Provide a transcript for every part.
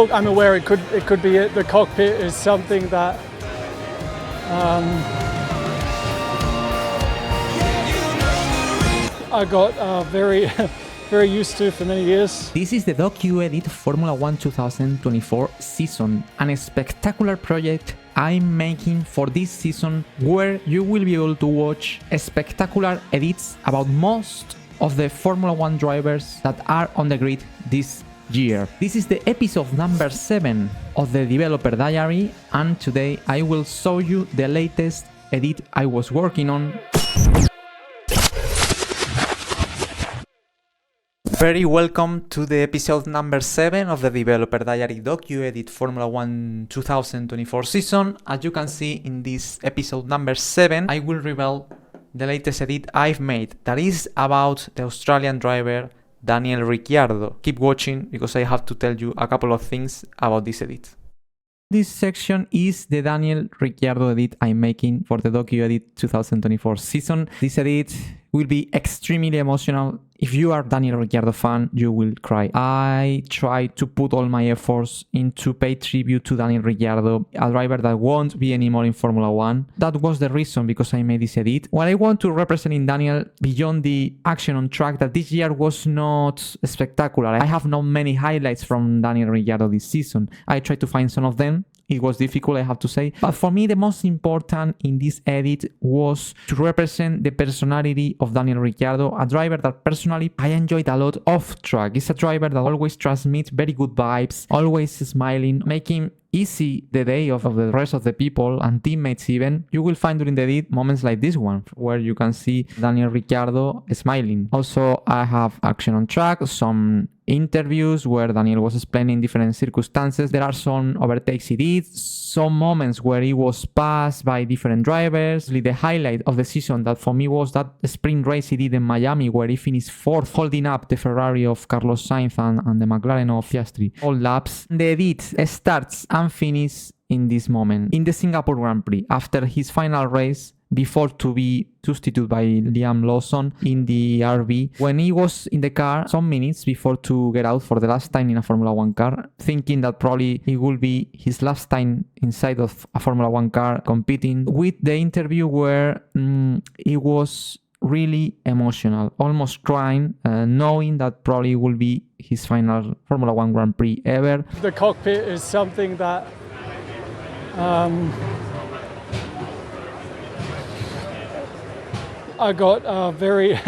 look, I'm aware it could be it. The cockpit is something that I got very very used to for many years. This is the docu-edit Formula 1 2024 season, and a spectacular project I'm making for this season where you will be able to watch spectacular edits about most of the Formula 1 drivers that are on the grid this year. This is the episode number 7 of the Developer Diary, and today I will show you the latest edit I was working on. Very welcome to the episode number 7 of the Developer Diary docu-edit Formula 1 2024 season. As you can see in this episode number 7, I will reveal the latest edit I've made that is about the Australian driver Daniel Ricciardo. Keep watching because I have to tell you a couple of things about this edit. This section is the Daniel Ricciardo edit I'm making for the docu-edit 2024 season. This edit will be extremely emotional. If you are Daniel Ricciardo fan, you will cry. I try to put all my efforts into pay tribute to Daniel Ricciardo, a driver that won't be anymore in Formula 1. That was the reason because I made this edit. What I want to represent in Daniel beyond the action on track that this year was not spectacular. I have not many highlights from Daniel Ricciardo this season. I tried to find some of them. It was difficult, I have to say. But for me, the most important in this edit was to represent the personality of Daniel Ricciardo, a driver that personally I enjoyed a lot off track. It's a driver that always transmits very good vibes, always smiling, making easy the day of the rest of the people and teammates even. You will find during the edit moments like this one where you can see Daniel Ricciardo smiling. Also, I have action on track, some interviews where Daniel was explaining different circumstances. There are some overtakes he did, some moments where he was passed by different drivers. The highlight of the season that for me was that sprint race he did in Miami where he finished 4th, holding up the Ferrari of Carlos Sainz and the McLaren of Piastri. All laps. The edit starts and finishes in this moment. In the Singapore Grand Prix, after his final race, before to be substituted by Liam Lawson in the RB, when he was in the car some minutes before to get out for the last time in a Formula 1 car, thinking that probably it will be his last time inside of a Formula 1 car competing, with the interview where he was really emotional, almost crying, knowing that probably will be his final Formula 1 Grand Prix ever. The cockpit is something that I got very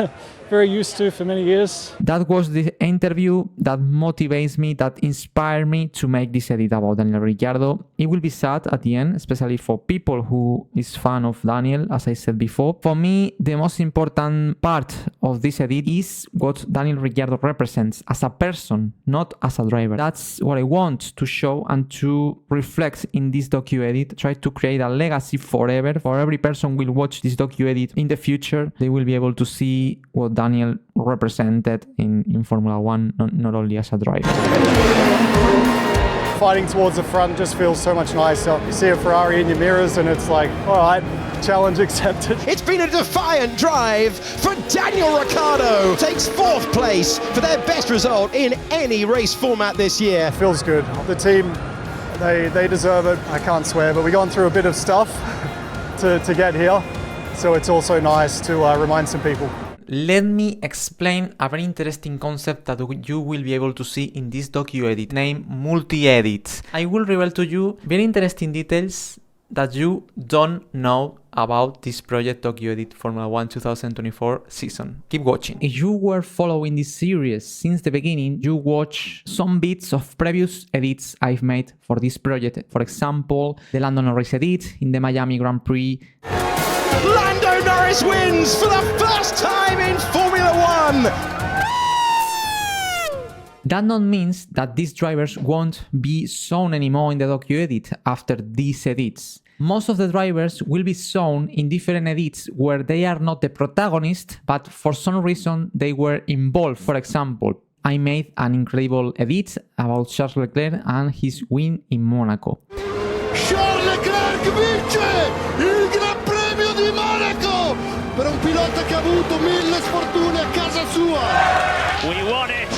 very used to for many years. That was the interview that motivates me, that inspired me to make this edit about Daniel Ricciardo. It will be sad at the end, especially for people who is fan of Daniel, as I said before. For me, the most important part of this edit is what Daniel Ricciardo represents as a person, not as a driver. That's what I want to show and to reflect in this docu-edit. Try to create a legacy forever. For every person who will watch this docu-edit in the future, they will be able to see what Daniel represented in Formula 1, not only as a driver. Fighting towards the front just feels so much nicer. You see a Ferrari in your mirrors and it's like, all right, challenge accepted. It's been a defiant drive for Daniel Ricciardo. Takes 4th place for their best result in any race format this year. Feels good. The team, they deserve it. I can't swear, but we've gone through a bit of stuff to get here. So it's also nice to remind some people. Let me explain a very interesting concept that you will be able to see in this docu-edit named multi-edit. I will reveal to you very interesting details that you don't know about this project docu-edit Formula 1 2024 season. Keep watching. If you were following this series since the beginning, you watch some bits of previous edits I've made for this project. For example, the Lando Norris edit in the Miami Grand Prix. Lando Norris wins for the first time in Formula 1! That not means that these drivers won't be shown anymore in the docu-edit after these edits. Most of the drivers will be shown in different edits where they are not the protagonist, but for some reason they were involved. For example, I made an incredible edit about Charles Leclerc and his win in Monaco. Charles Leclerc vince il Gran Premio di Monaco per un pilota che ha avuto 1000 sfortune a casa sua. We won it!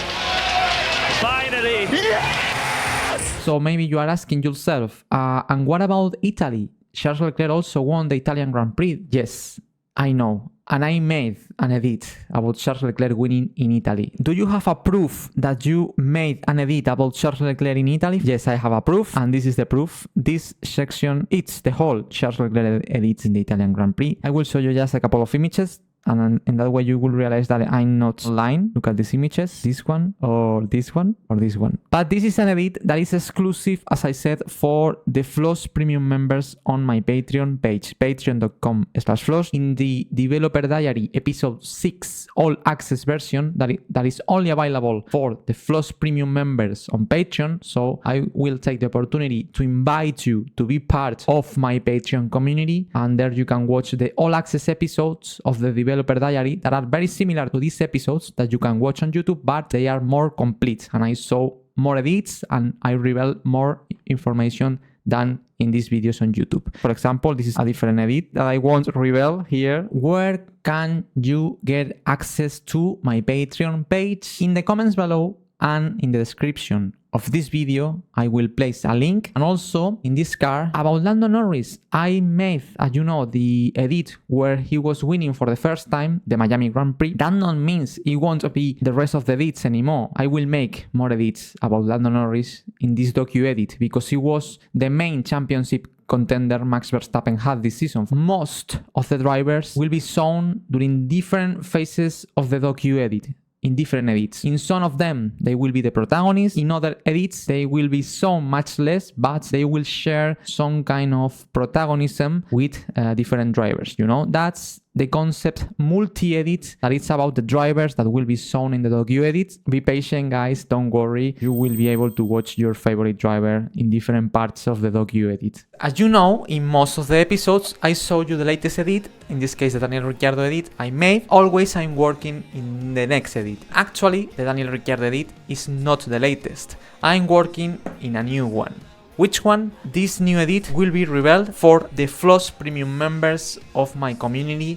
Finally! Yes! So maybe you are asking yourself, and what about Italy? Charles Leclerc also won the Italian Grand Prix. Yes, I know. And I made an edit about Charles Leclerc winning in Italy. Do you have a proof that you made an edit about Charles Leclerc in Italy? Yes, I have a proof, and this is the proof. This section, it's the whole Charles Leclerc edits in the Italian Grand Prix. I will show you just a couple of images, and in that way you will realize that I'm not lying. Look at these images, this one, or this one, or this one. But this is an edit that is exclusive, as I said, for the Floss Premium members on my Patreon page, patreon.com/Floss. In the Developer Diary episode 6 all access version that is only available for the Floss Premium members on Patreon. So I will take the opportunity to invite you to be part of my Patreon community, and there you can watch the all access episodes of the Developer Diary that are very similar to these episodes that you can watch on YouTube, but they are more complete, and I saw more edits and I reveal more information than in these videos on YouTube. For example, this is a different edit that I won't reveal here. Where can you get access to my Patreon page? In the comments below and in the description of this video, I will place a link. And also in this card about Lando Norris, I made, as you know, the edit where he was winning for the first time the Miami Grand Prix. That not means it won't be the rest of the edits anymore. I will make more edits about Lando Norris in this docu edit because he was the main championship contender Max Verstappen had this season. Most of the drivers will be shown during different phases of the docu edit, in different edits. In some of them, they will be the protagonists. In other edits, they will be so much less, but they will share some kind of protagonism with different drivers. You know, that's the concept multi-edit, that it's about the drivers that will be shown in the docu edit. Be patient, guys, don't worry. You will be able to watch your favorite driver in different parts of the docu edit. As you know, in most of the episodes, I showed you the latest edit, in this case the Daniel Ricciardo edit I made. Always I'm working in the next edit. Actually, the Daniel Ricciardo edit is not the latest. I'm working in a new one. Which one? This new edit will be revealed for the Floss Premium members of my community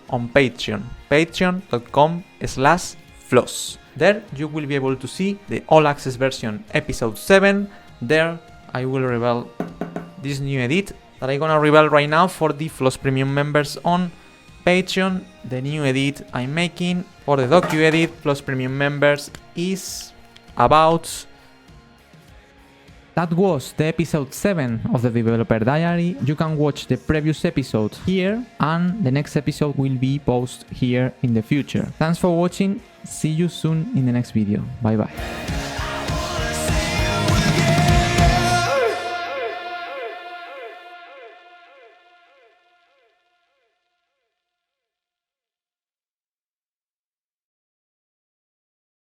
on Patreon. Patreon.com/Floss. There you will be able to see the all access version episode 7. There I will reveal this new edit that I'm gonna reveal right now for the Floss Premium members on Patreon. The new edit I'm making for the docu edit Floss Premium members is about... That was the episode 7 of the Developer Diary. You can watch the previous episode here, and the next episode will be posted here in the future. Thanks for watching. See you soon in the next video. Bye bye.